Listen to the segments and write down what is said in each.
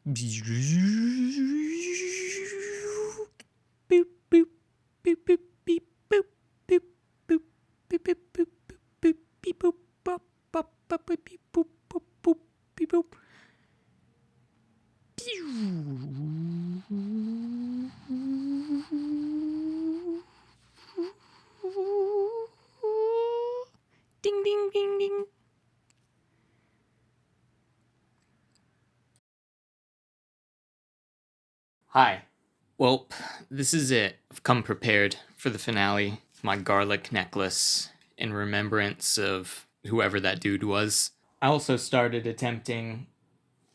Ding, ding, ding, ding. Hi. Well, this is it. I've come prepared for the finale. My garlic necklace in remembrance of whoever that dude was. I also started attempting,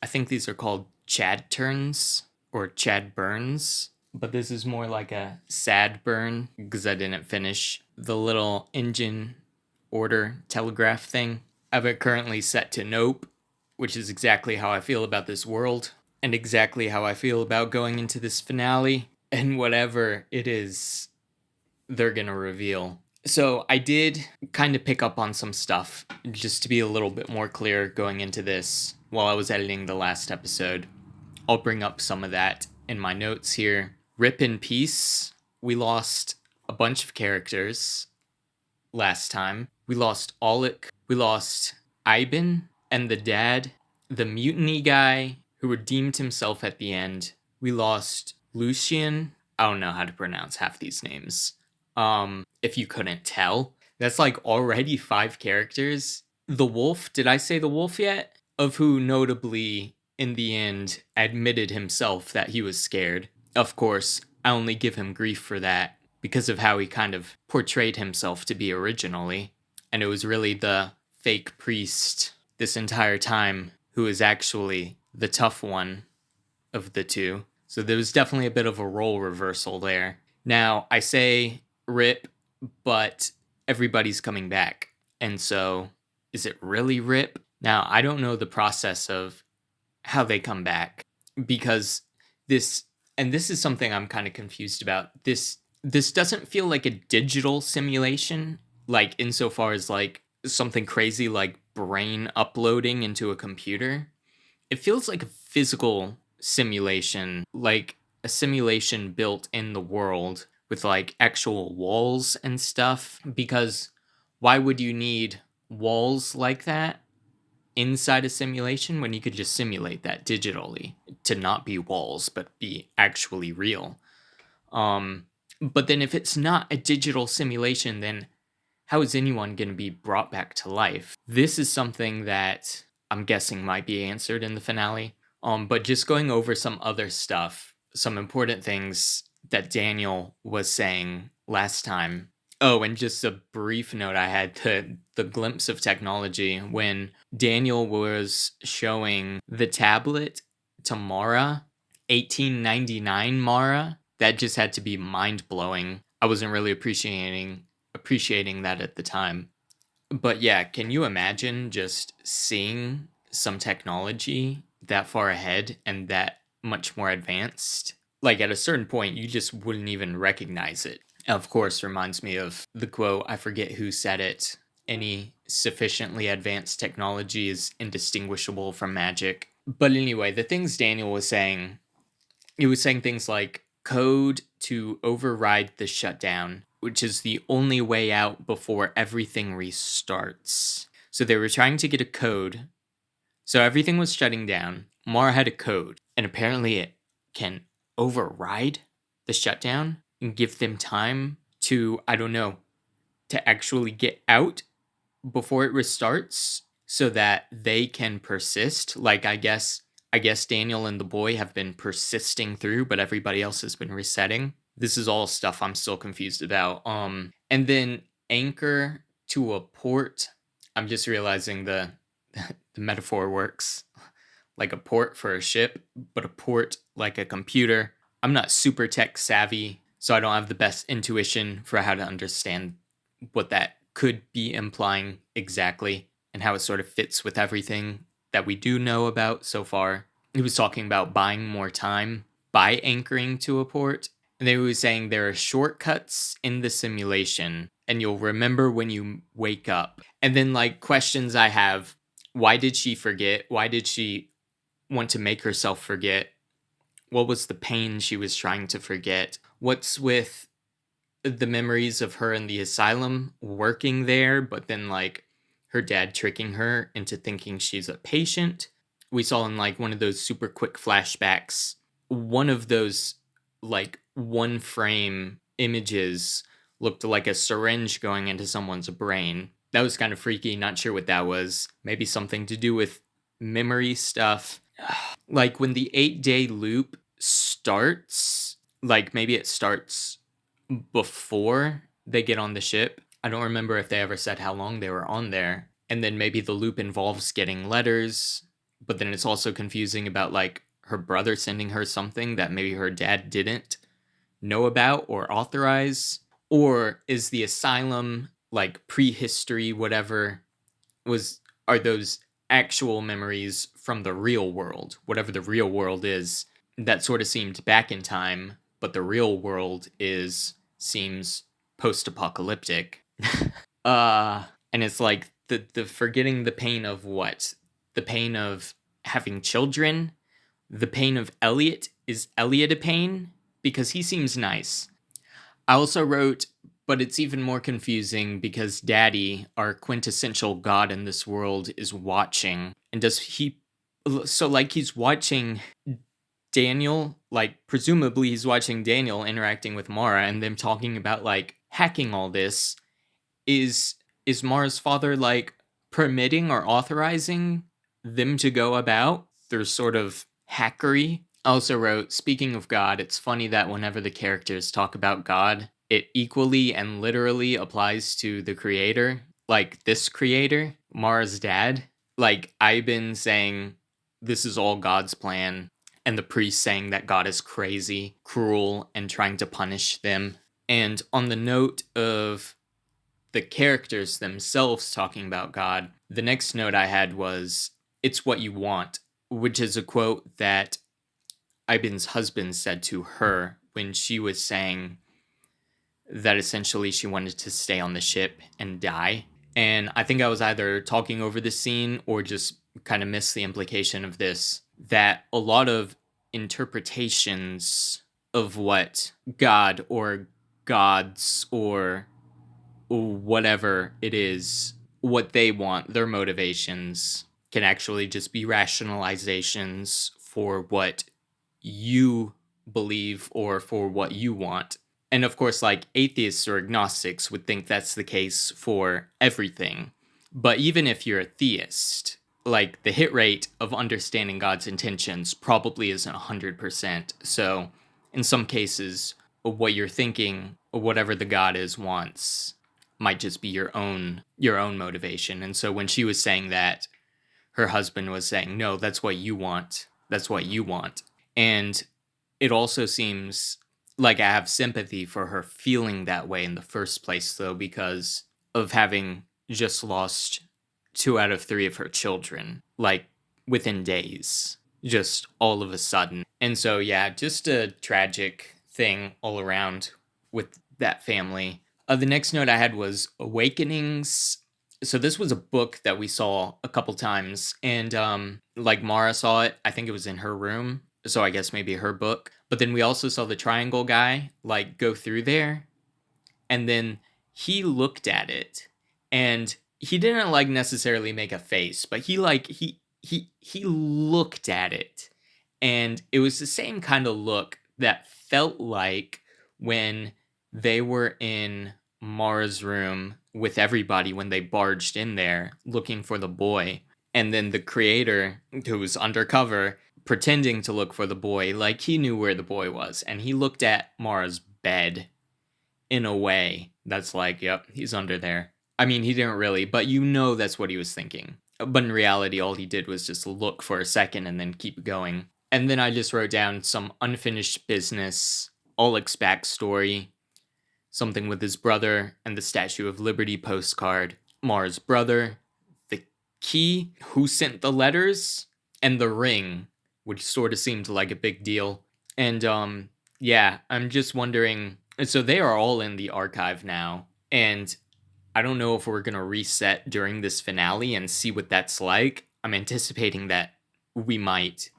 I think these are called Chad turns or Chad burns, but this is more like a sad burn because I didn't finish the little engine order telegraph thing. I have it currently set to nope, which is exactly how I feel about this world and exactly how I feel about going into this finale and whatever it is they're gonna reveal. So I did kind of pick up on some stuff just to be a little bit more clear going into this while I was editing the last episode. I'll bring up some of that in my notes here. Rip in peace. We lost a bunch of characters last time. We lost Oleg. We lost Ivan and the dad, the mutiny guy who redeemed himself at the end. We lost Lucian. I don't know how to pronounce half these names. If you couldn't tell, that's like already 5 characters. The wolf, did I say the wolf yet? Of who notably in the end admitted himself that he was scared. Of course, I only give him grief for that because of how he kind of portrayed himself to be originally. And it was really the fake priest this entire time who is actually the tough one of the two. So there was definitely a bit of a role reversal there. Now, I say rip, but everybody's coming back. And so, is it really rip? Now, I don't know the process of how they come back because this, and this is something I'm kind of confused about. This doesn't feel like a digital simulation, like insofar as like something crazy like brain uploading into a computer. It feels like a physical simulation, like a simulation built in the world with like actual walls and stuff. Because why would you need walls like that inside a simulation when you could just simulate that digitally to not be walls but be actually real? But then if it's not a digital simulation, then how is anyone going to be brought back to life? This is something that I'm guessing might be answered in the finale. But just going over some other stuff, some important things that Daniel was saying last time. Oh, and just a brief note I had the glimpse of technology when Daniel was showing the tablet to Mara, 1899 Mara. That just had to be mind blowing. I wasn't really appreciating that at the time. But yeah, can you imagine just seeing some technology that far ahead and that much more advanced? Like at a certain point, you just wouldn't even recognize it. Of course, reminds me of the quote, I forget who said it. Any sufficiently advanced technology is indistinguishable from magic. But anyway, the things Daniel was saying, he was saying things like code to override the shutdown, which is the only way out before everything restarts. So they were trying to get a code. So everything was shutting down. Mara had a code, and apparently it can override the shutdown and give them time to, I don't know, to actually get out before it restarts so that they can persist. Like I guess Daniel and the boy have been persisting through, but everybody else has been resetting. This is all stuff I'm still confused about. And then anchor to a port. I'm just realizing the the metaphor works like a port for a ship, but a port like a computer. I'm not super tech savvy, so I don't have the best intuition for how to understand what that could be implying exactly and how it sort of fits with everything that we do know about so far. He was talking about buying more time by anchoring to a port. And they were saying there are shortcuts in the simulation and you'll remember when you wake up. And then, like, questions I have, why did she forget? Why did she want to make herself forget? What was the pain she was trying to forget? What's with the memories of her in the asylum working there, but then like her dad tricking her into thinking she's a patient? We saw in like one of those super quick flashbacks, one of those like one frame images looked like a syringe going into someone's brain. That was kind of freaky. Not sure what that was. Maybe something to do with memory stuff. Like when the 8-day loop starts, like maybe it starts before they get on the ship. I don't remember if they ever said how long they were on there. And then maybe the loop involves getting letters, but then it's also confusing about like her brother sending her something that maybe her dad didn't know about or authorize. Or is the asylum like prehistory, whatever, are those actual memories from the real world, whatever the real world is? That sort of seemed back in time, but the real world seems post-apocalyptic. And it's like the forgetting the pain of what? The pain of having children? The pain of Elliot? Is Elliot a pain? Because he seems nice. I also wrote, but it's even more confusing because Daddy, our quintessential god in this world, is watching. And like he's watching Daniel, like presumably he's watching Daniel interacting with Mara and them talking about like hacking all this. Is Mara's father like permitting or authorizing them to go about their sort of hackery? I also wrote, speaking of God, it's funny that whenever the characters talk about God, it equally and literally applies to the creator. Like this creator, Mara's dad. Like Iben saying, this is all God's plan, and the priest saying that God is crazy, cruel, and trying to punish them. And on the note of the characters themselves talking about God, the next note I had was, it's what you want, which is a quote that Iben's husband said to her when she was saying that essentially she wanted to stay on the ship and die. And I think I was either talking over the scene or just kind of missed the implication of this, that a lot of interpretations of what God or gods or whatever it is, what they want, their motivations, can actually just be rationalizations for what you believe or for what you want. And of course, like atheists or agnostics would think that's the case for everything. But even if you're a theist, like the hit rate of understanding God's intentions probably isn't 100%. So in some cases, what you're thinking, or whatever the God is wants, might just be your own motivation. And so when she was saying that, her husband was saying, no, that's what you want. That's what you want. And it also seems like I have sympathy for her feeling that way in the first place, though, because of having just lost 2 out of 3 of her children, like within days, just all of a sudden. And so, yeah, just a tragic thing all around with that family. The next note I had was Awakenings. So this was a book that we saw a couple times, and like Mara saw it. I think it was in her room, so I guess maybe her book. But then we also saw the triangle guy like go through there, and then he looked at it, and he didn't like necessarily make a face, but he looked at it, and it was the same kind of look that felt like when they were in Mara's room with everybody when they barged in there looking for the boy. And then the creator, who was undercover, pretending to look for the boy, like he knew where the boy was. And he looked at Mara's bed in a way that's like, yep, he's under there. I mean, he didn't really, but you know that's what he was thinking. But in reality, all he did was just look for a second and then keep going. And then I just wrote down some unfinished business, Oleg's backstory, something with his brother and the Statue of Liberty postcard, Mara's brother, the key, who sent the letters, and the ring, which sort of seemed like a big deal. And yeah, I'm just wondering, so they are all in the archive now, and I don't know if we're going to reset during this finale and see what that's like. I'm anticipating that we might.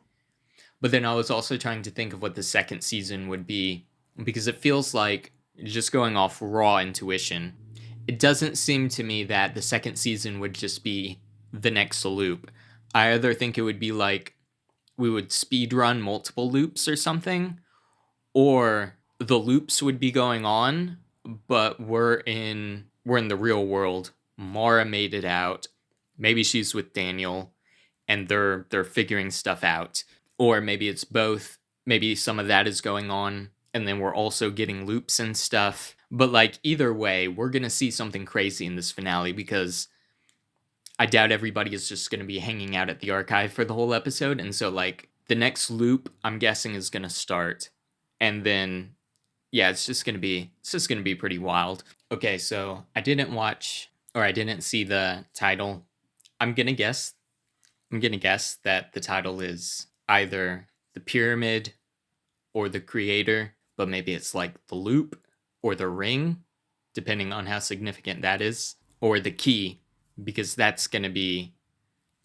But then I was also trying to think of what the second season would be, because it feels like, just going off raw intuition, it doesn't seem to me that the second season would just be the next loop. I either think it would be like we would speed run multiple loops or something, or the loops would be going on, but we're in the real world. Mara made it out. Maybe she's with Daniel and they're figuring stuff out. Or maybe it's both. Maybe some of that is going on and then we're also getting loops and stuff. But like either way, we're going to see something crazy in this finale, because I doubt everybody is just going to be hanging out at the archive for the whole episode. And so like the next loop, I'm guessing, is going to start. And then yeah, it's just going to be pretty wild. Okay, so I didn't see the title. I'm going to guess that the title is either The Pyramid or The Creator, but maybe it's like The Loop or The Ring, depending on how significant that is, or The Key, because that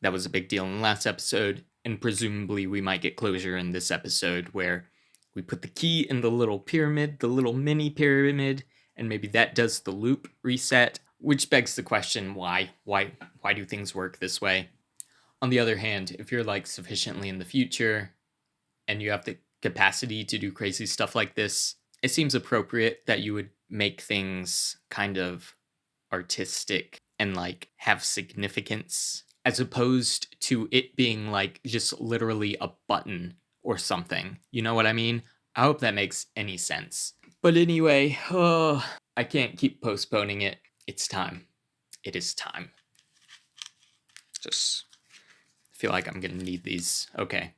was a big deal in the last episode, and presumably we might get closure in this episode where we put the key in the little pyramid, the little mini pyramid, and maybe that does the loop reset, which begs the question, why? Why do things work this way? On the other hand, if you're like sufficiently in the future and you have the capacity to do crazy stuff like this, it seems appropriate that you would make things kind of artistic and like have significance, as opposed to it being like just literally a button or something. You know what I mean? I hope that makes any sense. But anyway, I can't keep postponing it. It's time. It is time. Just feel like I'm gonna need these. Okay.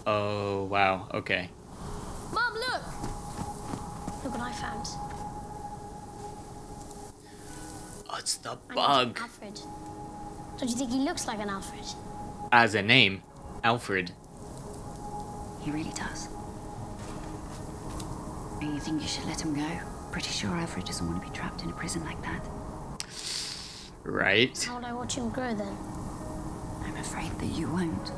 Oh, wow. Okay. Mom, look! Look what I found. Oh, it's the bug. Alfred. Don't you think he looks like an Alfred? As a name, Alfred. He really does. And you think you should let him go? Pretty sure Alfred doesn't want to be trapped in a prison like that. Right. How would I watch him grow then? I'm afraid that you won't.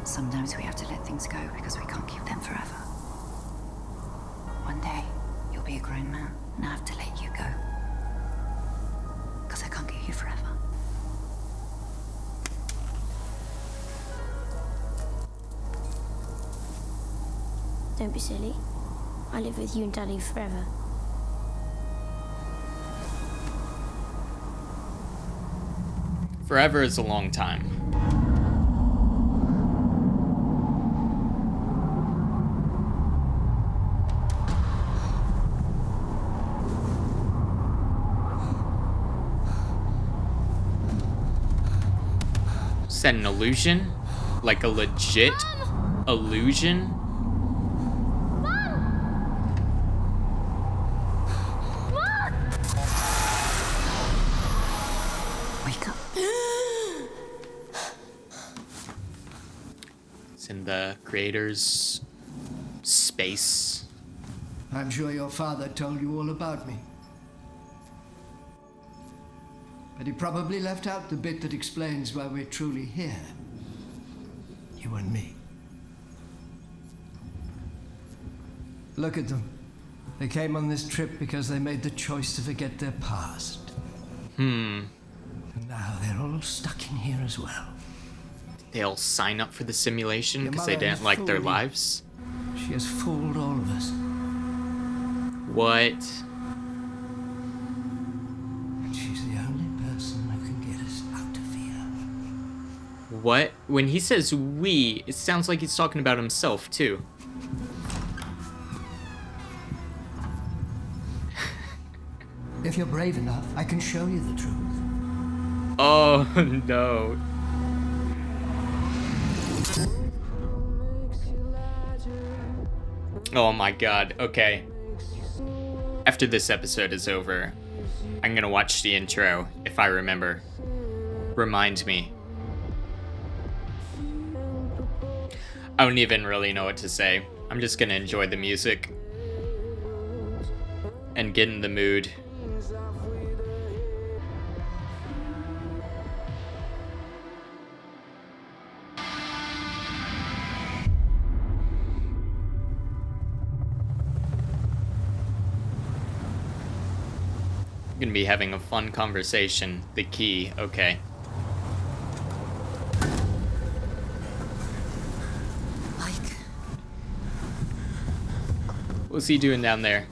Sometimes we have to let things go because we can't keep them forever. One day, you'll be a grown man, and I have to let you go. Because I can't keep you forever. Don't be silly. I live with you and Daddy forever. Forever is a long time. Is that an illusion? Like a legit illusion? Wake up. It's in the creator's space. I'm sure your father told you all about me. But he probably left out the bit that explains why we're truly here. You and me. Look at them. They came on this trip because they made the choice to forget their past. And now they're all stuck in here as well. They'll sign up for the simulation Your because they mother didn't has like their fooled you. lives? She has fooled all of us. What? And she's the only person who can get us out of here. What? When he says we, it sounds like he's talking about himself, too. If you're brave enough, I can show you the truth. Oh, no. Oh my god, okay. After this episode is over, I'm gonna watch the intro, if I remember. Remind me. I don't even really know what to say. I'm just gonna enjoy the music. and get in the mood. Gonna be having a fun conversation. The key, okay. Like, What's he doing down there?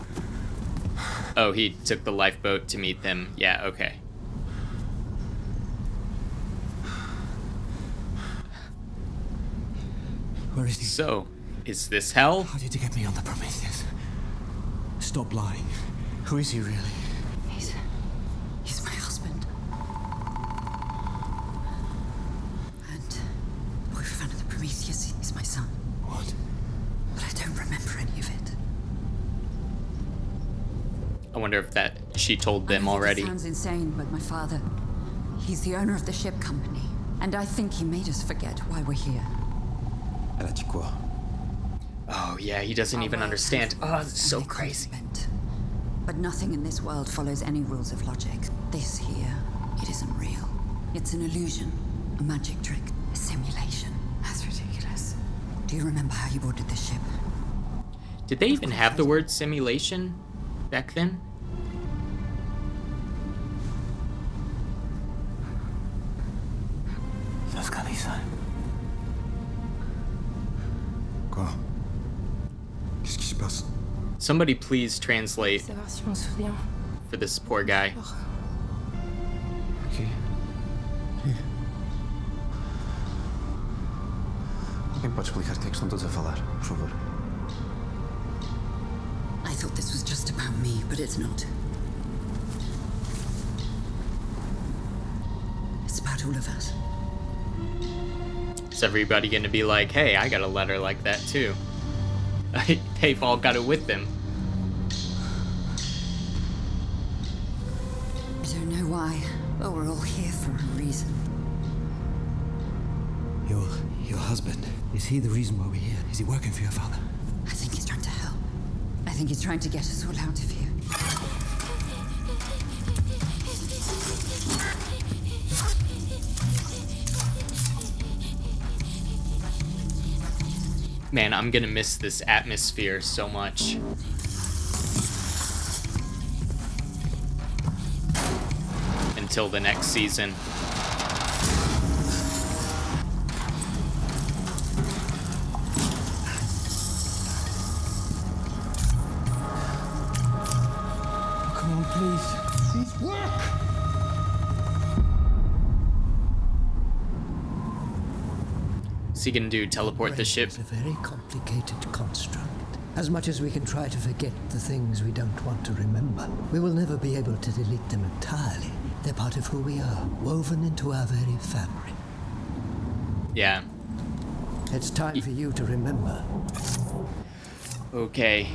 Oh, he took the lifeboat to meet them. Yeah, okay. Where is he? So, is this hell? How did you get me on the Prometheus? Stop lying. Who is he really? He's my husband. And the boyfriend of the Prometheus is my son. What? But I don't remember any of it. I wonder if that she told them already. It sounds insane, but my father, he's the owner of the ship company. And I think he made us forget why we're here. Elle a dit quoi? Oh yeah, he doesn't even understand. Oh, this is so crazy. But nothing in this world follows any rules of logic. This here, it isn't real. It's an illusion, a magic trick, a simulation. That's ridiculous. Do you remember how you boarded this ship? Did they even have the word simulation back then? Quoi? Qu'est-ce qui se passe? Somebody please translate Savoir si je m'en souviens. for this poor guy. Aqui. Alguém pode explicar o que é que estão todos a falar, por favor? I thought this was just about me, but it's not. It's about all of us. Is everybody gonna be like, hey, I got a letter like that too? They've all got it with them. I don't know why, but we're all here for a reason. Your husband, is he the reason why we're here? Is he working for your father? I think he's trying to help. I think he's trying to get us all out of here. Man, I'm gonna miss this atmosphere so much. Until the next season. Come on, please. Please work! What's he gonna do? Teleport the ship? It's a very complicated construct. As much as we can try to forget the things we don't want to remember, we will never be able to delete them entirely. They're part of who we are, woven into our very fabric. Yeah. It's time for you to remember. Okay.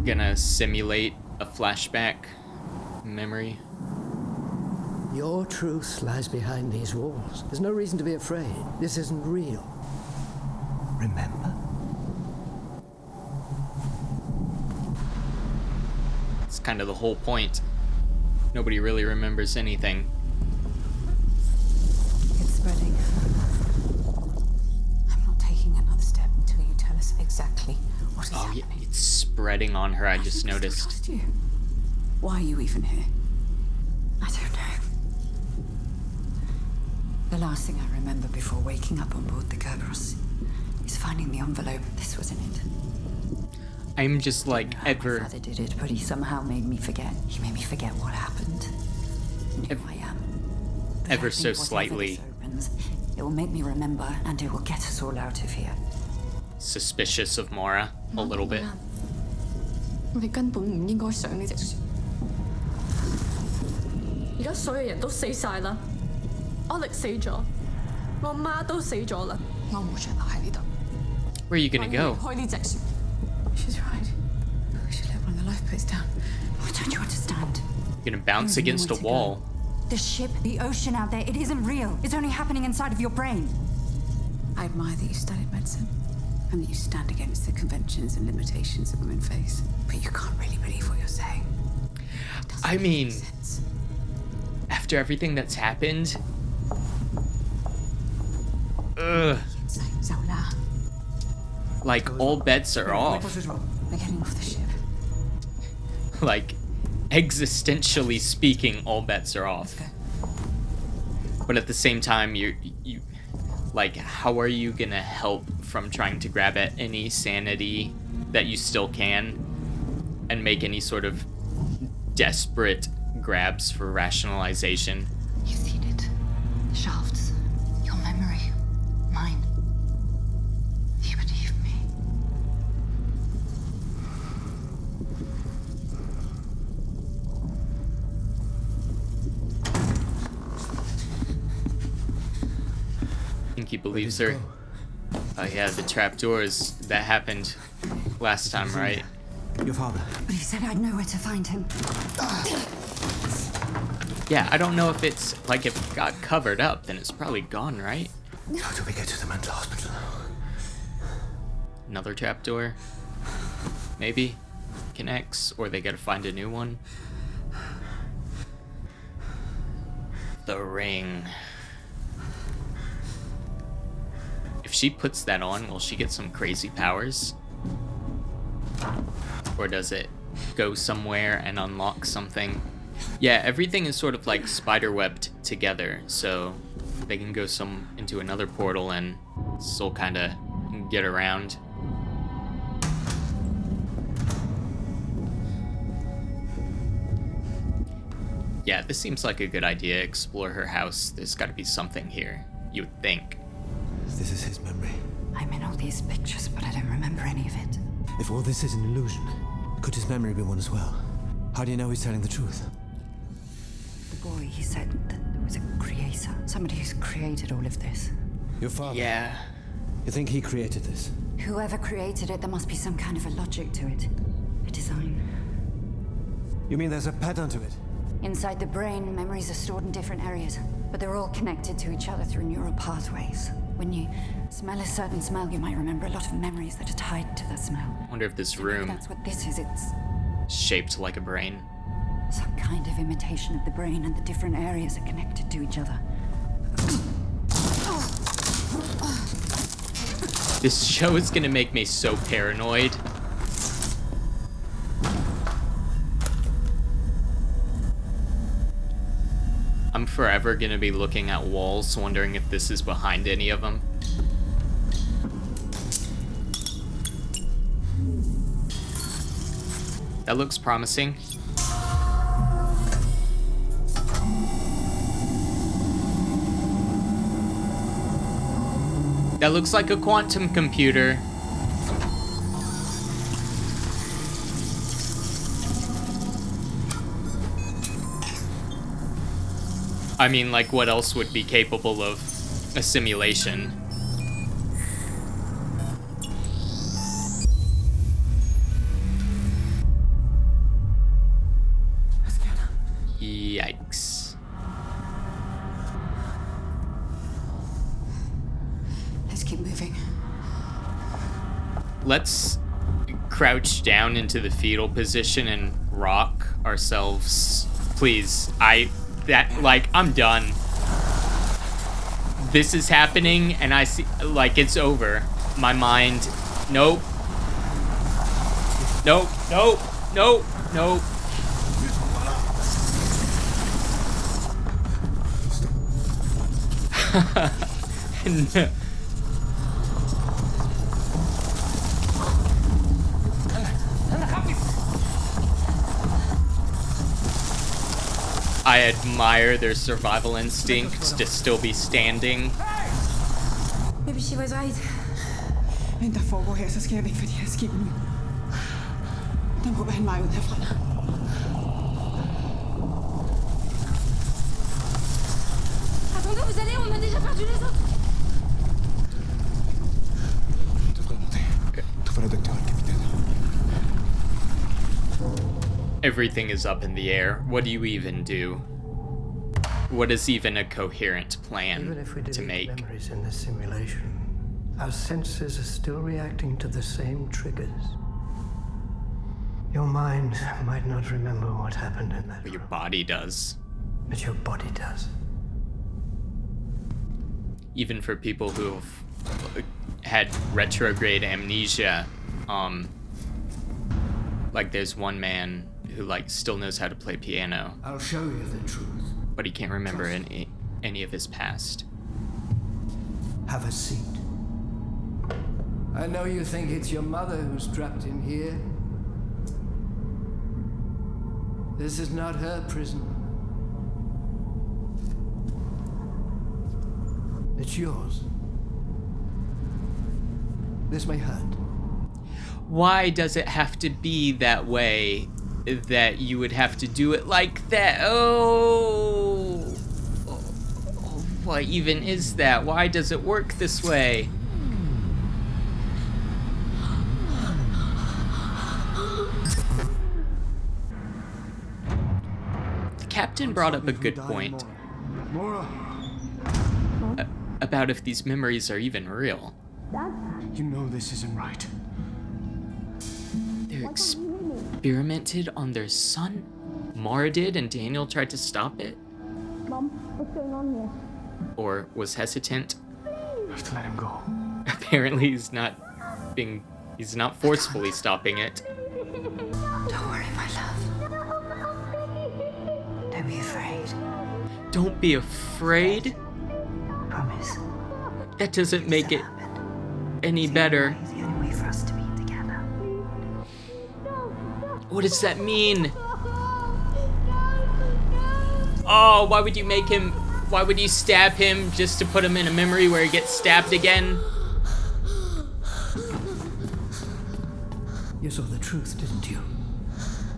Gonna simulate a flashback memory. Your truth lies behind these walls. There's no reason to be afraid. This isn't real. Remember? It's kind of the whole point. Nobody really remembers anything. It's spreading. I'm not taking another step until you tell us exactly what is Oh yeah, happening. it's spreading on her, I just think I still noticed. trust you. Why are you even here? I don't know. The last thing I remember before waking up on board the Kerberos is finding the envelope. This was in it. I'm just like, My ever, father did it, but he somehow made me forget. He made me forget what happened and who I am. But ever I think so whatever slightly. this opens, it will make me remember, and it will get us all out of here. suspicious of Mora a little bit. 我哋根本唔應該上呢隻船。而家所有人都死晒啦，阿力死咗，我媽都死咗啦，我冇想留喺呢度。 Where are you gonna 我要 go? 離開呢隻船。She's right. We should let one of the lifeboats down. Why don't you understand? You're gonna bounce There's against a nowhere to wall. go. The ship, the ocean out there, it isn't real. It's only happening inside of your brain. I admire that you studied medicine. and that you stand against the conventions and limitations that women face. But you can't really believe what you're saying. I mean, after everything that's happened, Zola, like, all bets are off. we're getting off the ship. Like, existentially speaking, all bets are off. But at the same time, you like, how are you gonna help from trying to grab at any sanity that you still can and make any sort of desperate grabs for rationalization? You've seen it. The shafts. Your memory. Mine. You believe me. I think he believes her. Oh yeah, the trapdoors. That happened last time, right? Your father. But he said I'd know where to find him. Yeah, I don't know if it's, like, if it got covered up, then it's probably gone, right? How do we get to the mental hospital? Another trapdoor? Maybe? Connects, or they gotta find a new one. The ring. If she puts that on, will she get some crazy powers? Or does it go somewhere and unlock something? Yeah, everything is sort of like spiderwebbed together, so they can go into another portal and still kind of get around. Yeah, this seems like a good idea. Explore her house. There's got to be something here, you would think. This is his memory. I'm in all these pictures, but I don't remember any of it. If all this is an illusion, could his memory be one as well? How do you know he's telling the truth? The boy, he said that there was a creator. Somebody who's created all of this. Your father? Yeah. You think he created this? Whoever created it, there must be some kind of a logic to it. A design. You mean there's a pattern to it? Inside the brain, memories are stored in different areas, but they're all connected to each other through neural pathways. When you smell a certain smell, you might remember a lot of memories that are tied to that smell. I wonder if this Maybe room that's what this is. It's is shaped like a brain. some kind of imitation of the brain, and the different areas are connected to each other. This show is gonna make me so paranoid. I'm forever gonna be looking at walls, wondering if this is behind any of them. That looks promising. That looks like a quantum computer. I mean, like, what else would be capable of a simulation? Yikes. Let's keep moving. Let's crouch down into the fetal position and rock ourselves. Please, I'm done. This is happening and I see, like, it's over. My mind, nope. Nope, nope, nope, nope. No. I admire their survival instinct to still be standing. Maybe she was right. Men der foregår her, så skal jeg væk fra de her skib nu. Der må være en vej ud herfra. Attendez, vous allez, on a déjà perdu les autres. Devrais monter. Trouve le docteur et le capitaine. Everything is up in the air. What do you even do? What is even a coherent Even plan if we to delete make? memories in this simulation, Our senses are still reacting to the same triggers. Your mind might not remember what happened in that But your room, body does. but your body does. Even for people who've had retrograde amnesia, like there's one man who like still knows how to play piano, I'll show you the truth. but he can't remember any of his past. Have a seat. I know you think it's your mother who's trapped in here. This is not her prison. It's yours. This may hurt. Why does it have to be that way? That you would have to do it like that? Oh, what even is that? Why does it work this way? The captain brought up a good point about if these memories are even real. You know this isn't right. They're experimented on their son? Mara did, and Daniel tried to stop it? Mom, what's going on here? Or was hesitant? You have to let him go. Apparently he's not forcefully stopping it. Don't worry, my love. Don't be afraid. Don't be afraid? Promise. That doesn't make it any better. It's the only way for us to be together. What does that mean? Oh, why would you stab him just to put him in a memory where he gets stabbed again? You saw the truth, didn't you?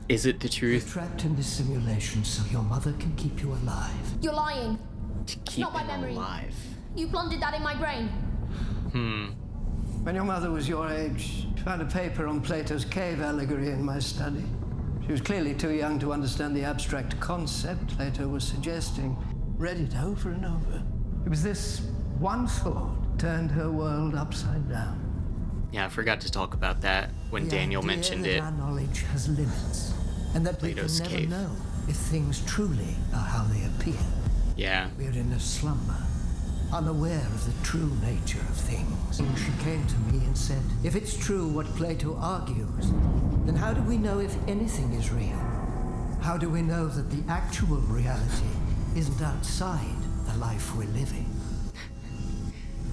Is it the You're truth? trapped in this simulation so your mother can keep you alive. You're lying. To keep not my him memory. alive. You planted that in my brain. When your mother was your age, she found a paper on Plato's cave allegory in my study. She was clearly too young to understand the abstract concept Plato was suggesting. Read it over and over. It was this one thought turned her world upside down. Yeah, I forgot to talk about that when The Daniel idea mentioned that it. Our knowledge has limits, and that Plato's we can cave. never know if things truly are how they appear. Yeah. We're in a slumber, unaware of the true nature of things. And she came to me and said, if it's true what Plato argues, then how do we know if anything is real? How do we know that the actual reality isn't outside the life we're living?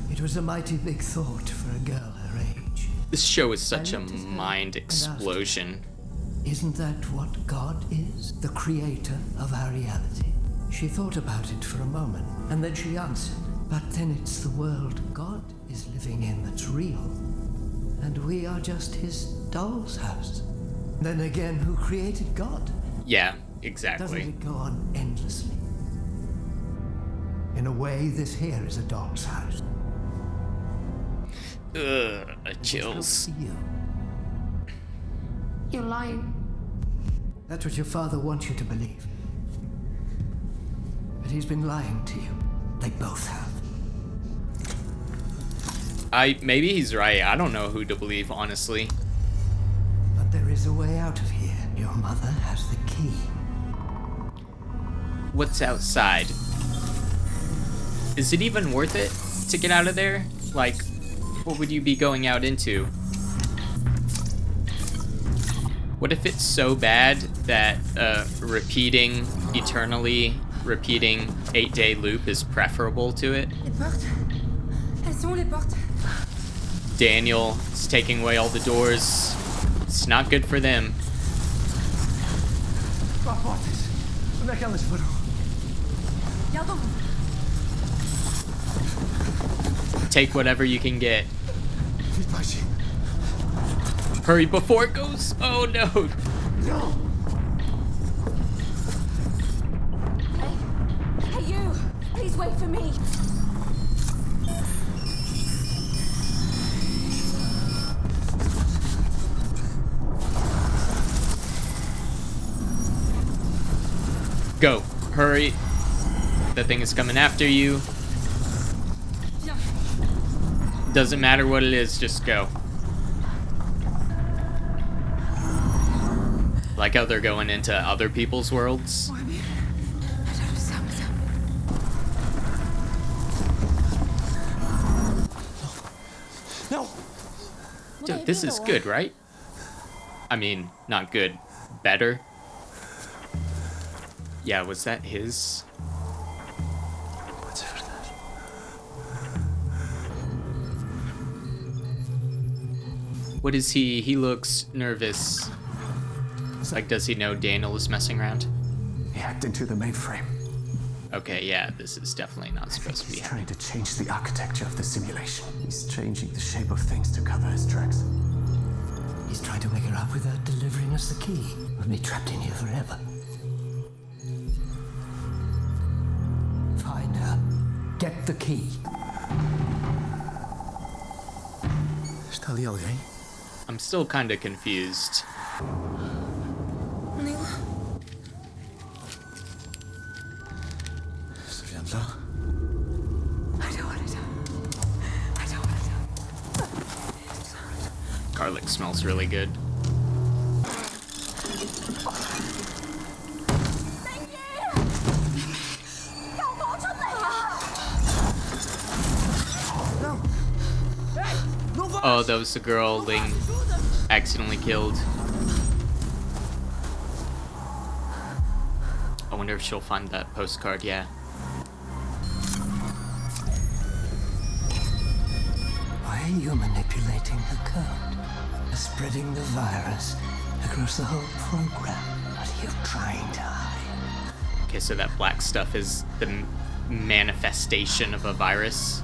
It was a mighty big thought for a girl her age. This show is such I a looked at her mind and asked her, explosion. isn't that what God is? The creator of our reality? She thought about it for a moment, and then she answered, but then it's the world God is living in that's real. And we are just his doll's house. Then again, who created God? Yeah, Doesn't exactly. it go on endlessly? In a way, this here is a doll's house. Ugh, What's chills. good for you? You're lying. That's what your father wants you to believe. But he's been lying to you. They both have. Maybe he's right. I don't know who to believe, honestly. But there is a way out of here. Your mother has the key. What's outside? Is it even worth it to get out of there? Like, what would you be going out into? What if it's so bad that eternally repeating 8-day loop is preferable to it? Les portes. Elles sont où les portes? Daniel is taking away all the doors. It's not good for them. Gardons. Take whatever you can get. Hurry before it goes. Oh no. Hey, you! Please wait for me. Go. Hurry. That thing is coming after you. Doesn't matter what it is, just go. Like how they're going into other people's worlds. No! Dude, this is good, right? I mean, not good. Better. Yeah, was that his? What is he? He looks nervous. It's like, does he know Daniel is messing around? He hacked into the mainframe. Okay, yeah, this is definitely not supposed to be He's happening. trying to change the architecture of the simulation. He's changing the shape of things to cover his tracks. He's trying to make her up without delivering us the key. We'll be trapped in here forever. Find her. Get the key. Está ali alguém? I'm still kind of confused. Ça vient de là. I don't want to die. I don't want to die. Garlic smells really good. Oh, that was the girl Ling accidentally killed. I wonder if she'll find that postcard, yeah. Why are you manipulating the code? Spreading the virus across the whole program. What are you trying to hide? Okay, so that black stuff is the manifestation of a virus.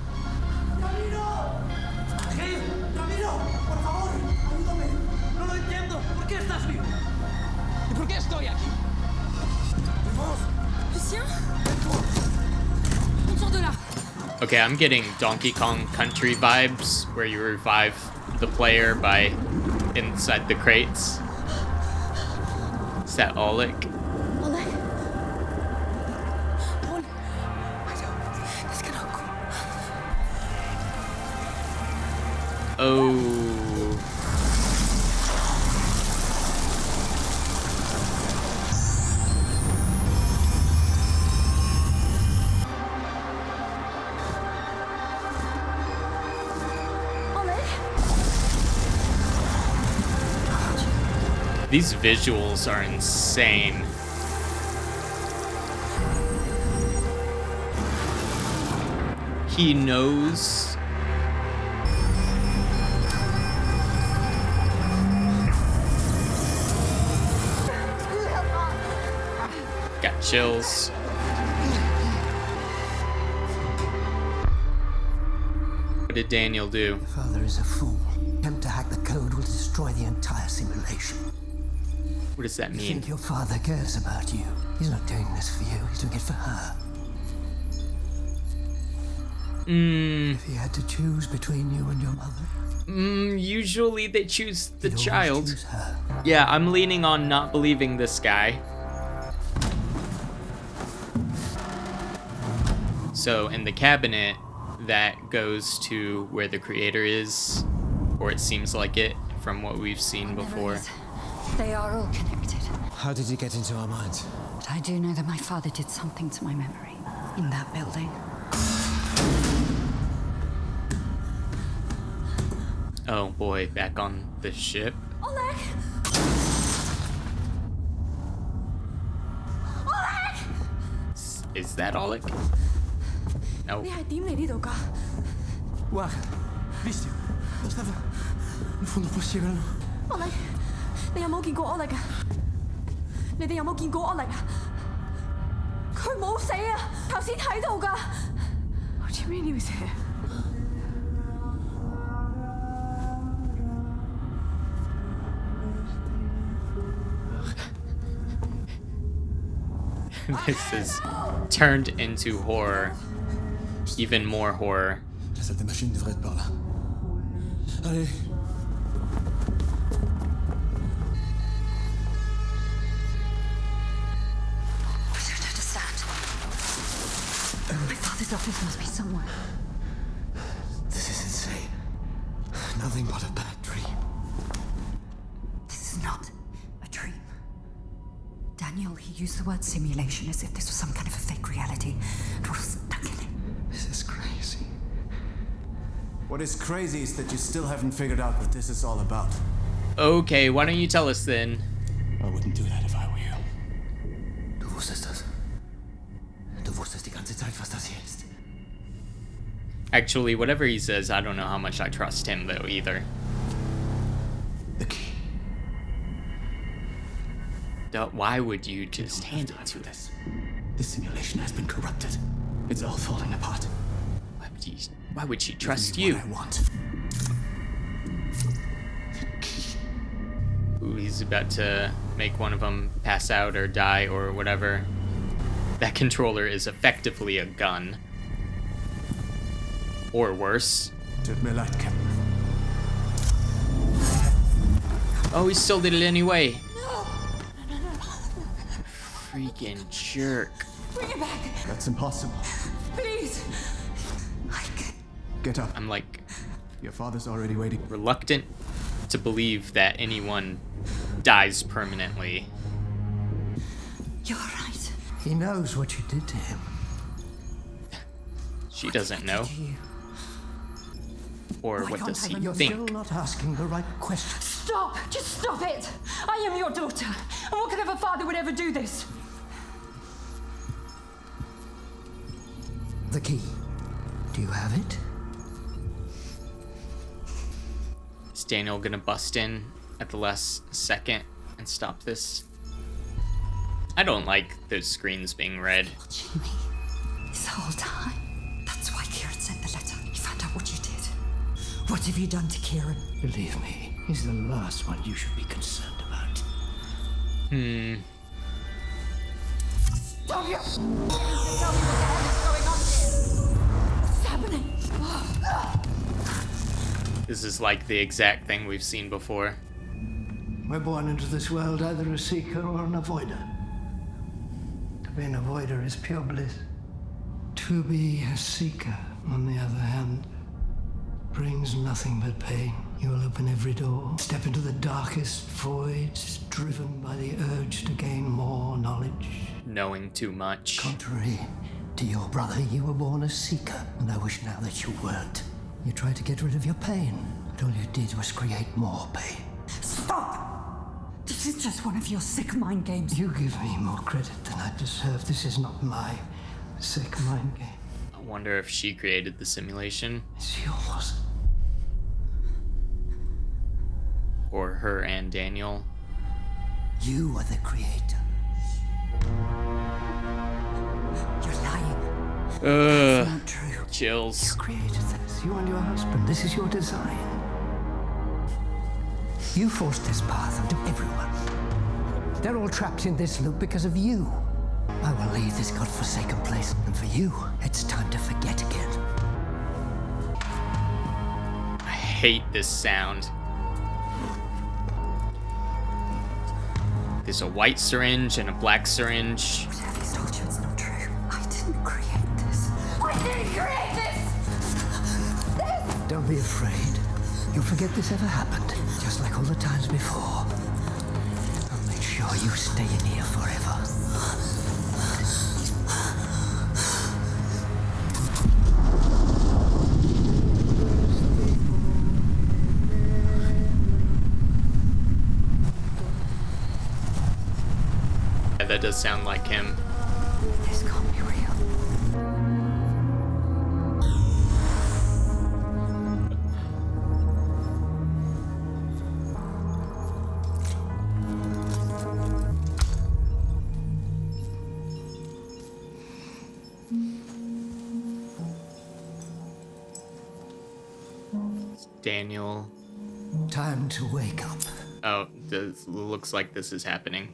Okay, I'm getting Donkey Kong Country vibes, where you revive the player by inside the crates. Is that Oleg? Oleg? Paul? I don't. Das kann auch gut. Oh. These visuals are insane. He knows. Got chills. What did Daniel do? Your father is a fool. Attempt to hack the code will destroy the entire simulation. What does that You mean? think your father cares about you? He's not doing this for you. He's doing it for her. If he had to choose between you and your mother, Usually they choose the he'd always child. choose her. Yeah, I'm leaning on not believing this guy. So in the cabinet, that goes to where the creator is, or it seems like it from what we've seen before. They are all connected. How did he get into our minds? But I do know that my father did something to my memory in that building. Oh boy, back on the ship. Oleg! Oleg! Is that Oleg? No. 你係點嚟呢度㗎？ Uau! Viste? Ele estava no fundo do poço chegando. Oleg，你有冇見過 Oleg 啊？你哋有冇見過 Oleg 啊？佢冇死啊！頭先睇到㗎。What do you mean he was here? This is turned into horror. Even more horror. La salle des machines devrait être par là. Allez! I don't understand. My father's office must be somewhere. This is insane. nothing but a bad dream. This is not a dream. Daniel, he used the word simulation as if this was some kind of a fake reality, and we're stuck in it. This is crazy. What is crazy is that you still haven't figured out what this is all about. Okay, why don't you tell us then? I wouldn't do that if I were you. Du wusstest das. Du wusstest die ganze Zeit, was das hier ist. Actually, whatever he says, I don't know how much I trust him, though, either. The key. Why would you just hand it to us? this? This simulation has been corrupted. It's all falling apart. Why would she trust Give me you? what I want. The key. Ooh, he's about to make one of them pass out or die or whatever. That controller is effectively a gun. Or worse. Tut mir leid, Captain. Oh, he still did it anyway. Freaking jerk. Bring it back, That's impossible. please. Get up. I'm like Your father's already waiting. reluctant to believe that anyone dies permanently. You're right. He knows what you did to him. She doesn't know. To you. Or Why what can't does I he You're think? still not asking the right question. Stop! Just stop it! I am your daughter. And what kind of a father would ever do this? The key. Do you have it? Is Daniel gonna bust in at the last second and stop this? I don't like those screens being red. Watching me this whole time. That's why Kieran sent the letter. He found out what you did. What have you done to Kieran? Believe me, he's the last one you should be concerned about. Stop you! Tell me what the hell is going on here. What's happening? This is like the exact thing we've seen before. We're born into this world either a seeker or an avoider. To be an avoider is pure bliss. To be a seeker, on the other hand, brings nothing but pain. You will open every door, step into the darkest voids, driven by the urge to gain more knowledge. Knowing too much. Contrary to your brother, you were born a seeker, and I wish now that you weren't. You tried to get rid of your pain, but all you did was create more pain. Stop! This is just one of your sick mind games. You give me more credit than I deserve. This is not my sick mind game. I wonder if she created the simulation. It's yours. Or her and Daniel. You are the creator. You're lying. Ugh. Not true. Chills. You created this. You and your husband. This is your design. You forced this path onto everyone. They're all trapped in this loop because of you. I will leave this godforsaken place, and for you, it's time to forget again. I hate this sound. There's a white syringe and a black syringe. Whatever he's told you, it's not true. I didn't create this. I didn't create this! Don't be afraid. You'll forget this ever happened, just like all the times before. I'll make sure you stay in here forever. Yeah, that does sound like him. This can't be real. Daniel. Time to wake up. Oh, this looks like this is happening.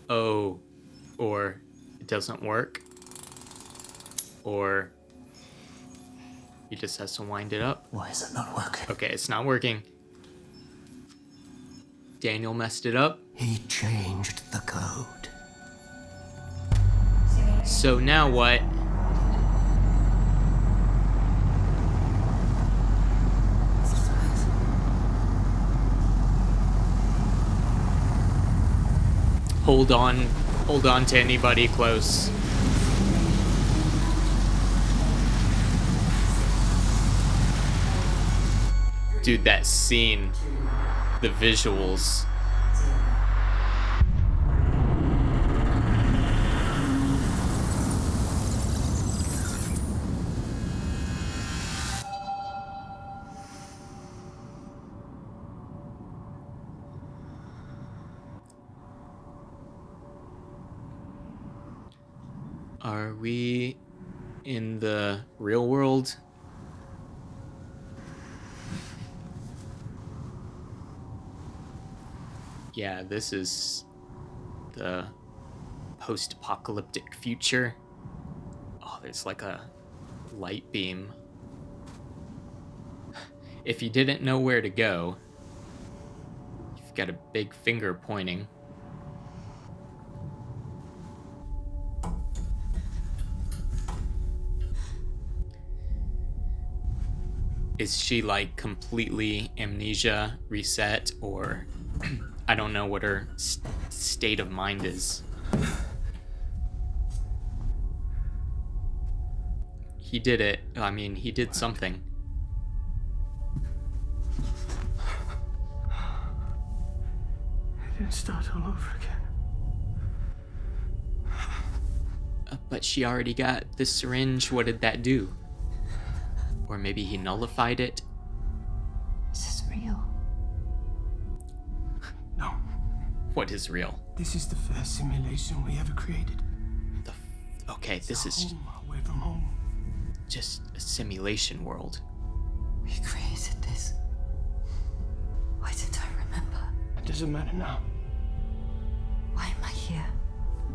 Oh, or it doesn't work. Or he just has to wind it up. Why is it not working? Okay, it's not working. Daniel messed it up. He changed the code. So now what? Hold on to anybody close. Dude, that scene, the visuals. Are we in the real world? Yeah, this is the post-apocalyptic future. Oh, there's like a light beam. If you didn't know where to go, you've got a big finger pointing. Is she like completely amnesia reset, or I don't know what her state of mind is. He did it. I mean, he did something. It didn't start all over again. But she already got the syringe. What did that do? Or maybe he nullified it? Is this real? No. What is real? This is the first simulation we ever created. Okay, this is Home, away from home. just a simulation world. We created this. Why didn't I remember? It doesn't matter now. Why am I here?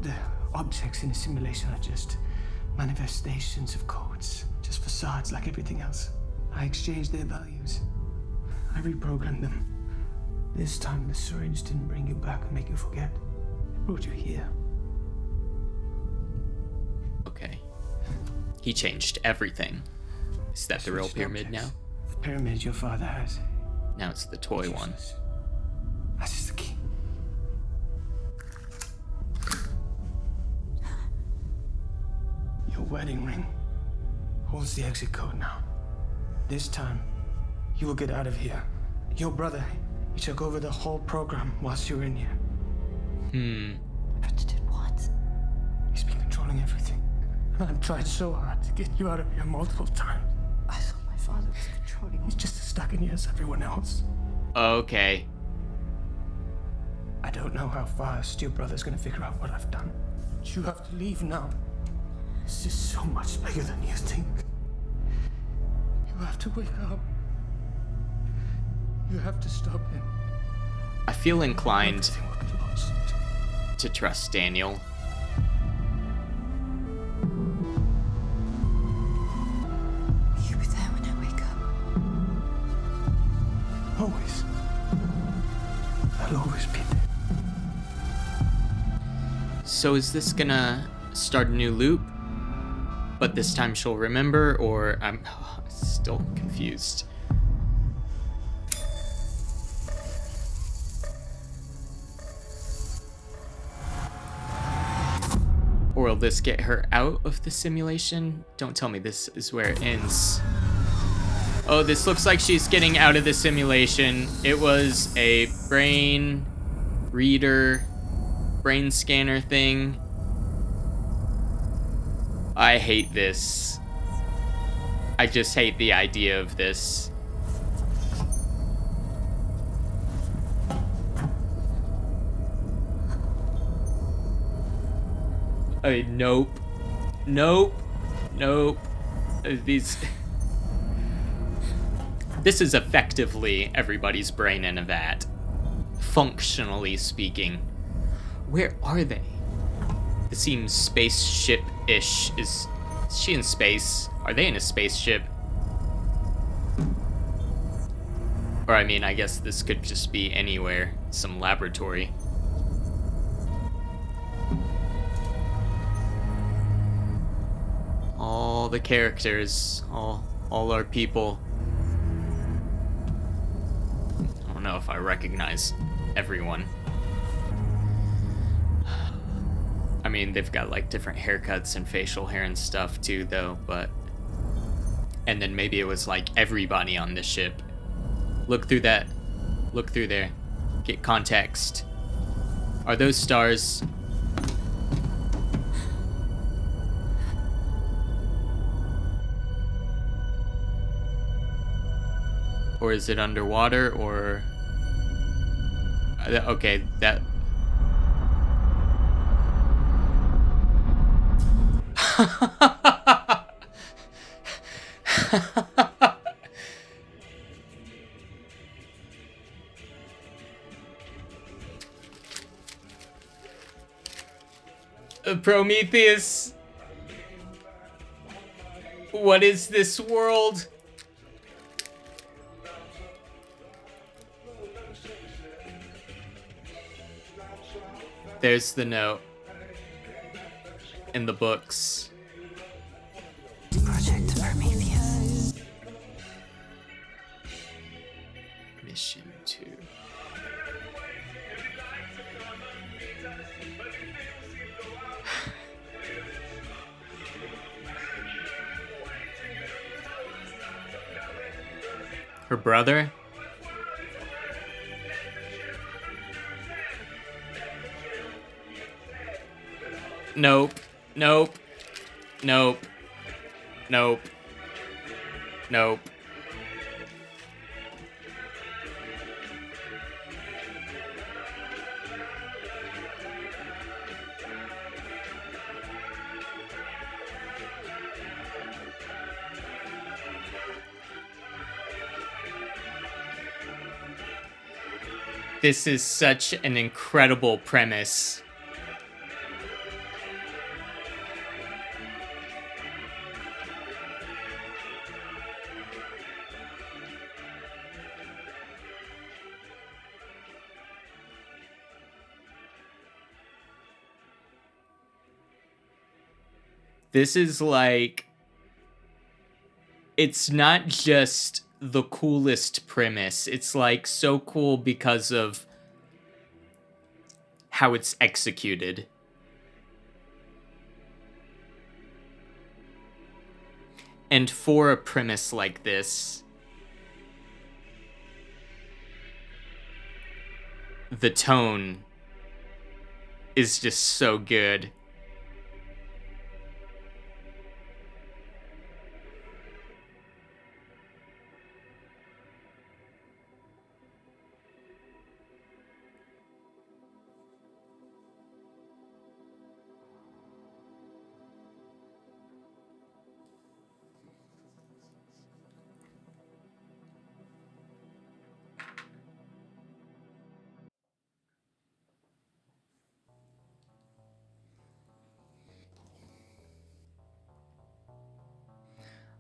The objects in the simulation are just manifestations of codes, just facades like everything else. I exchanged their values. I reprogrammed them. This time the syringe didn't bring you back and make you forget. It brought you here. Okay. He changed everything. Is that the real Switched pyramid objects. now? The pyramid your father has. Now it's the toy one. Useless. That is the key. Your wedding ring holds the exit code now. This time, you will get out of here. Your brother, he took over the whole program whilst you were in here. But did what? He's been controlling everything. And I've tried so hard to get you out of here multiple times. I thought my father was controlling He's just as stuck in here as everyone else. Okay. I don't know how fast your brother's gonna figure out what I've done. But you have to leave now. This is so much bigger than you think. You have to wake up. You have to stop him. I feel inclined Everything will be lost. to trust Daniel. Will you be there when I wake up? Always. I'll always be there. So is this gonna start a new loop? But this time she'll remember, or I'm still confused. Or will this get her out of the simulation? Don't tell me this is where it ends. Oh, this looks like she's getting out of the simulation. It was a brain reader, brain scanner thing. I hate this. I just hate the idea of this. Nope. Nope. Nope. These... This is effectively everybody's brain in a vat. Functionally speaking. Where are they? It seems spaceship-ish. Is she in space? Are they in a spaceship? Or I mean, I guess this could just be anywhere. Some laboratory. All the characters, all our people. I don't know if I recognize everyone. I mean, they've got like different haircuts and facial hair and stuff too, though, but. And then maybe it was like everybody on this ship. Look through that. Look through there. Get context. Are those stars? Or is it underwater, or... Okay, that... Prometheus! What is this world? There's the note in the books. Project Prometheus. Mission 2. Her brother? Nope. Nope. Nope. Nope. Nope. This is such an incredible premise. This is like... It's not just the coolest premise. It's like so cool because of how it's executed. And for a premise like this, the tone is just so good.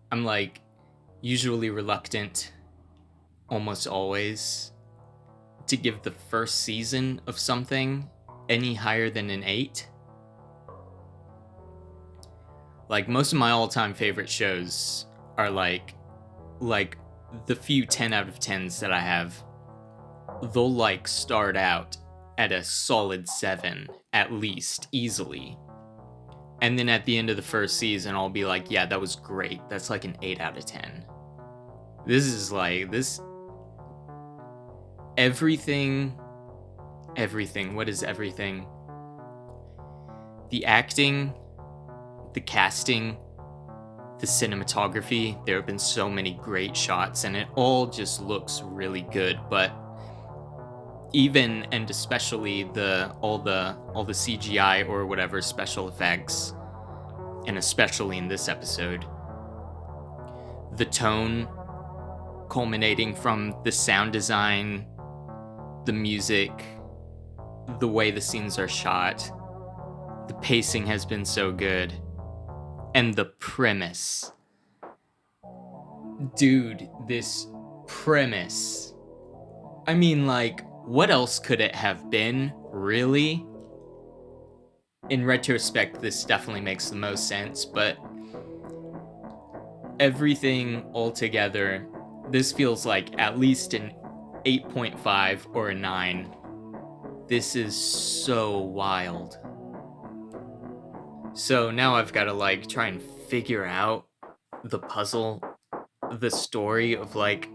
I'm like usually reluctant, almost always, to give the first season of something any higher than an 8. Like most of my all-time favorite shows are like the few 10 out of 10s that I have, they'll like start out at a solid 7 at least, easily. And then at the end of the first season, I'll be like, yeah, that was great. That's like an 8 out of 10. This is like, this... Everything... What is everything? The acting, the casting, the cinematography. There have been so many great shots, and it all just looks really good, but... Even and especially all the CGI or whatever special effects, and especially in this episode, the tone culminating from the sound design, the music, the way the scenes are shot, the pacing has been so good, and the premise. Dude, this premise. I mean, like, what else could it have been, really? In retrospect, this definitely makes the most sense, but everything altogether, this feels like at least an 8.5 or a 9. This is so wild. So now I've got to like try and figure out the puzzle, the story of like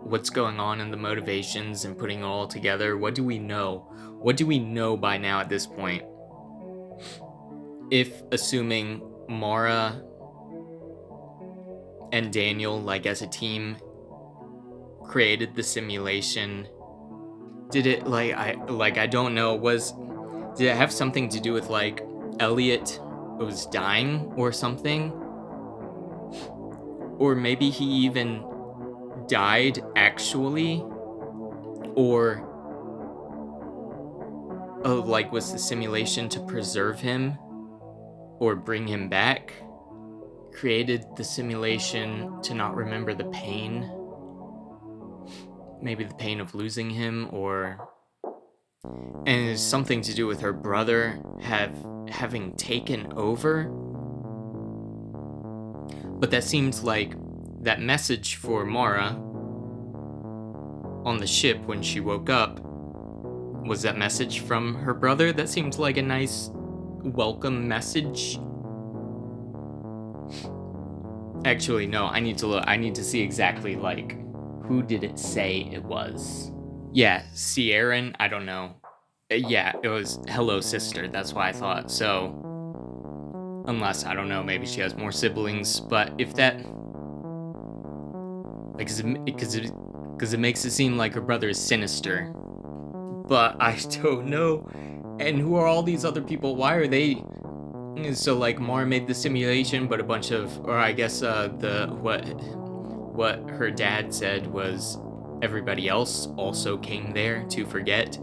what's going on and the motivations and putting it all together. What do we know? What do we know by now at this point? If assuming Mara and Daniel, like as a team, created the simulation, did it I don't know, did it have something to do with like Elliot was dying or something? Or maybe he even died actually? Or like was the simulation to preserve him or bring him back? Created the simulation to not remember the pain? Maybe the pain of losing him, or and it's something to do with her brother having taken over. But that seems like that message for Mara on the ship when she woke up was that message from her brother. That seemed like a nice welcome message. Actually, no, I need to look. I need to see exactly like who did it say it was. Yeah, Sierran, I don't know. Yeah, it was Hello Sister, that's why I thought. So, unless, I don't know, maybe she has more siblings, but if that... Like, because it makes it seem like her brother is sinister. But I don't know. And who are all these other people? Why are they... So, like, Mara made the simulation, but a bunch of... Or I guess, what her dad said was everybody else also came there to forget.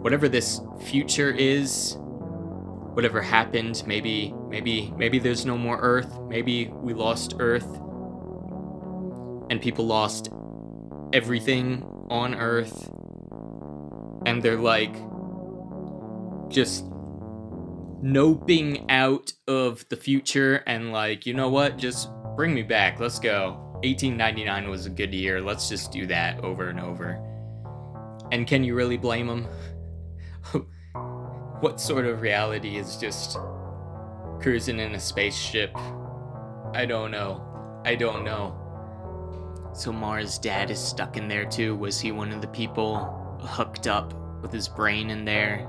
Whatever this future is, whatever happened, maybe there's no more Earth. Maybe we lost Earth, and people lost everything on Earth, and they're like just noping out of the future and like, you know what? Just bring me back. Let's go. 1899 was a good year. Let's just do that over and over. And can you really blame them? What sort of reality is just cruising in a spaceship? I don't know. So Mara's dad is stuck in there too. Was he one of the people hooked up with his brain in there?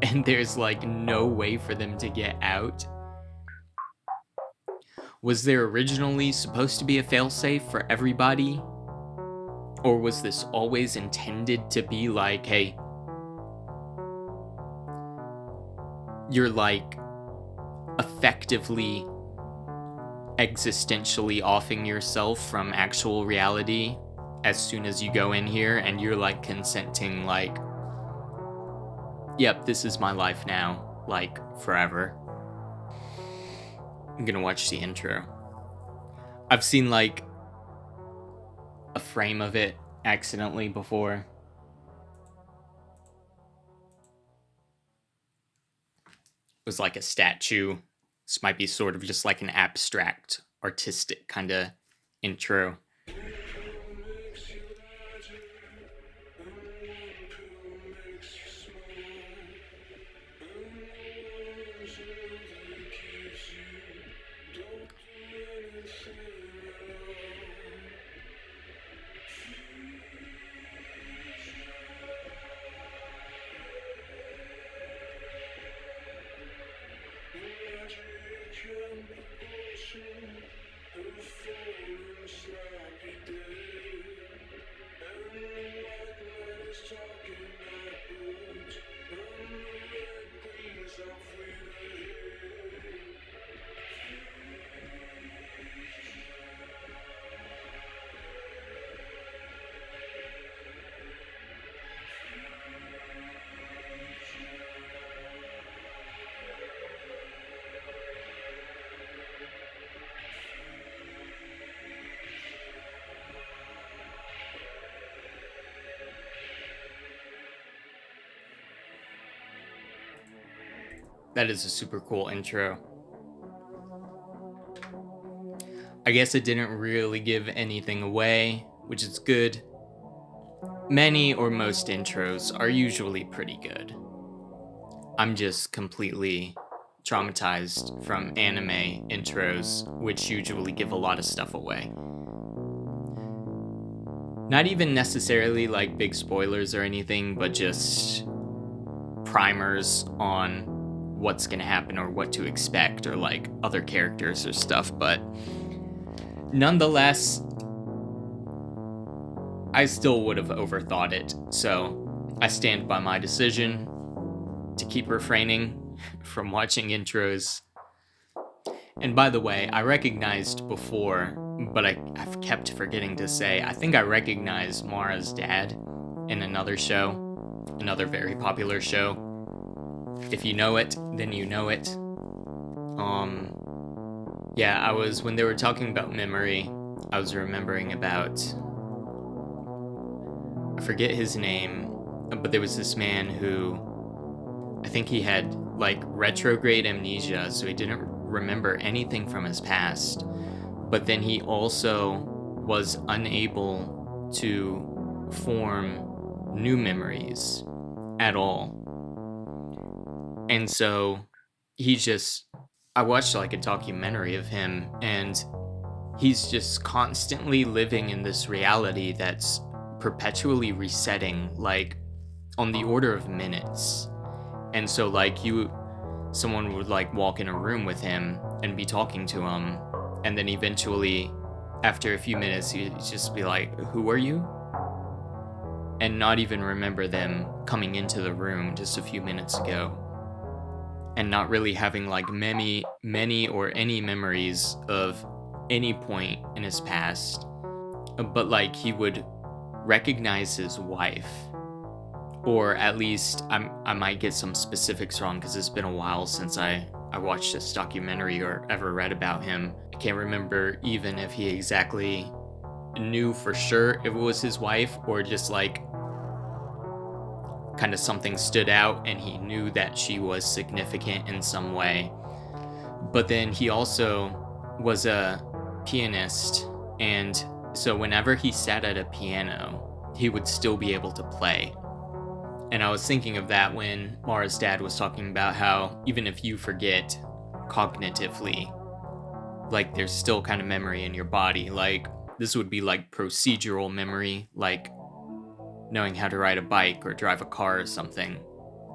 And there's like no way for them to get out? Was there originally supposed to be a failsafe for everybody? Or was this always intended to be like, hey, you're like effectively existentially offing yourself from actual reality as soon as you go in here, and you're like consenting like, yep, this is my life now, like forever. I'm gonna watch the intro. I've seen like a frame of it accidentally before. It was like a statue. This might be sort of just like an abstract, artistic kind of intro. That is a super cool intro. I guess it didn't really give anything away, which is good. Many or most intros are usually pretty good. I'm just completely traumatized from anime intros, which usually give a lot of stuff away. Not even necessarily like big spoilers or anything, but just primers on what's gonna happen or what to expect, or like other characters or stuff. But nonetheless, I still would have overthought it, so I stand by my decision to keep refraining from watching intros. And by the way, I recognized before, but I've kept forgetting to say, I think I recognized Mara's dad in another show, another very popular show. If you know it, then you know it. Yeah, when they were talking about memory, I was remembering about, I forget his name, but there was this man who, I think he had like retrograde amnesia, so he didn't remember anything from his past, but then he also was unable to form new memories at all. And so I watched like a documentary of him, and he's just constantly living in this reality that's perpetually resetting, like on the order of minutes. And so like someone would like walk in a room with him and be talking to him, and then eventually after a few minutes he'd just be like, "Who are you?" and not even remember them coming into the room just a few minutes ago, and not really having like many or any memories of any point in his past. But like he would recognize his wife, or at least I might get some specifics wrong because it's been a while since I watched this documentary or ever read about him. I can't remember even if he exactly knew for sure if it was his wife, or just like kind of something stood out and he knew that she was significant in some way. But then he also was a pianist, and so whenever he sat at a piano, he would still be able to play. And I was thinking of that when Mara's dad was talking about how even if you forget cognitively, like there's still kind of memory in your body. Like this would be like procedural memory, like knowing how to ride a bike or drive a car or something.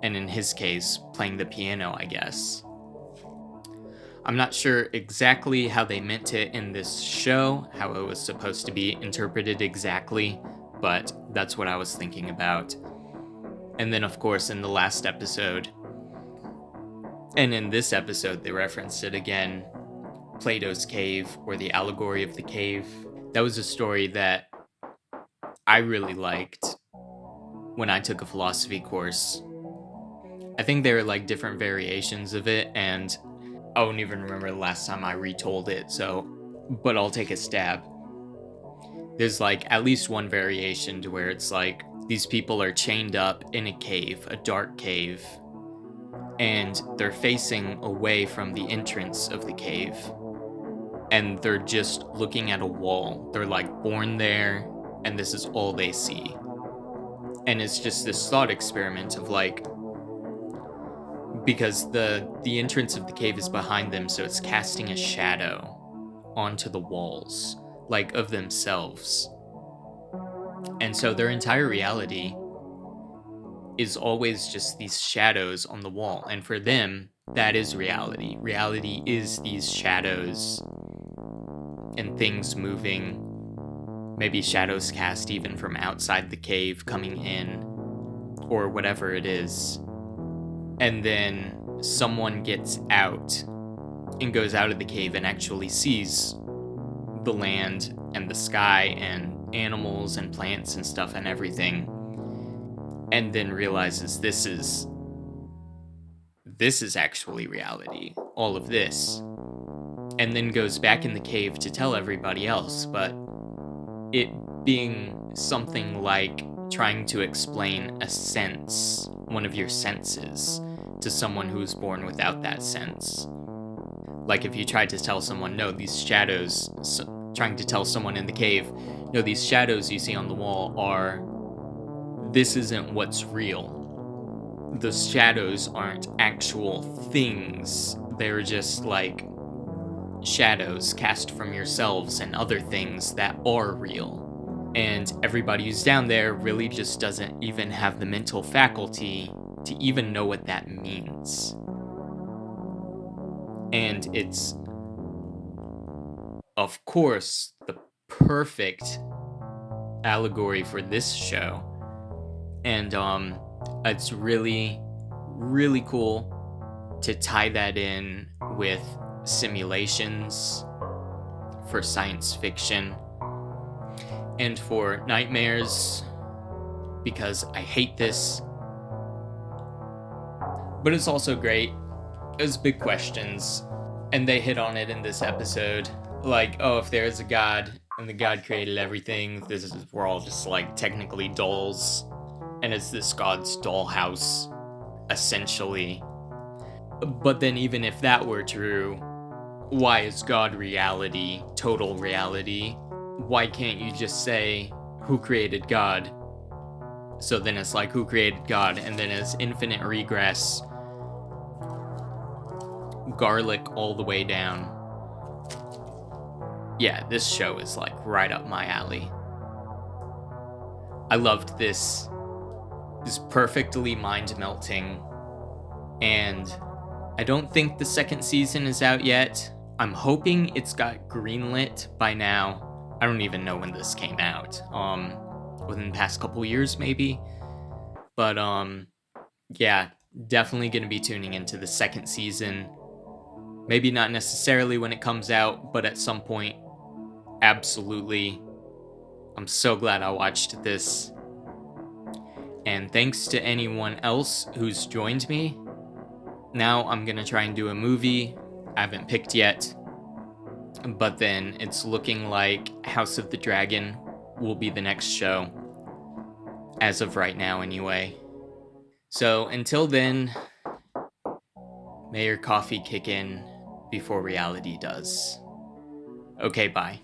And in his case, playing the piano, I guess. I'm not sure exactly how they meant it in this show, how it was supposed to be interpreted exactly, but that's what I was thinking about. And then, of course, in the last episode, and in this episode, they referenced it again, Plato's Cave, or the allegory of the cave. That was a story that I really liked when I took a philosophy course. I think there are like different variations of it, and I don't even remember the last time I retold it, but I'll take a stab. There's like at least one variation to where it's like these people are chained up in a cave, a dark cave, and they're facing away from the entrance of the cave, and they're just looking at a wall. They're like born there, and this is all they see. And it's just this thought experiment of like, because the entrance of the cave is behind them, so it's casting a shadow onto the walls, like of themselves. And so their entire reality is always just these shadows on the wall. And for them, that is reality. Reality is these shadows and things moving, maybe shadows cast even from outside the cave coming in, or whatever it is. And then someone gets out and goes out of the cave and actually sees the land and the sky and animals and plants and stuff and everything, and then realizes this is actually reality, all of this, and then goes back in the cave to tell everybody else. But it being something like trying to explain a sense, one of your senses, to someone who's born without that sense. Like if you tried to tell someone, no, these shadows, trying to tell someone in the cave, no, these shadows you see on the wall this isn't what's real. the shadows aren't actual things. They're just like shadows cast from yourselves and other things that are real. And everybody who's down there really just doesn't even have the mental faculty to even know what that means. And it's, of course, the perfect allegory for this show. And it's really, really cool to tie that in with simulations for science fiction and for nightmares, because I hate this. But it's also great. It's big questions, and they hit on it in this episode. Like, oh, if there is a god and the god created everything, we're all just like technically dolls, and it's this god's dollhouse, essentially. But then even if that were true, why is God reality, total reality? Why can't you just say, who created God? So then it's like, who created God? And then it's infinite regress, garlic all the way down. Yeah, this show is like right up my alley. I loved this. It's perfectly mind-melting. And I don't think the second season is out yet. I'm hoping it's got greenlit by now. I don't even know when this came out. Within the past couple years, maybe. But, yeah, definitely gonna be tuning into the second season. Maybe not necessarily when it comes out, but at some point, absolutely. I'm so glad I watched this. And thanks to anyone else who's joined me. Now I'm gonna try and do a movie. I haven't picked yet. But then it's looking like House of the Dragon will be the next show. As of right now, anyway. So until then, may your coffee kick in before reality does. Okay, bye.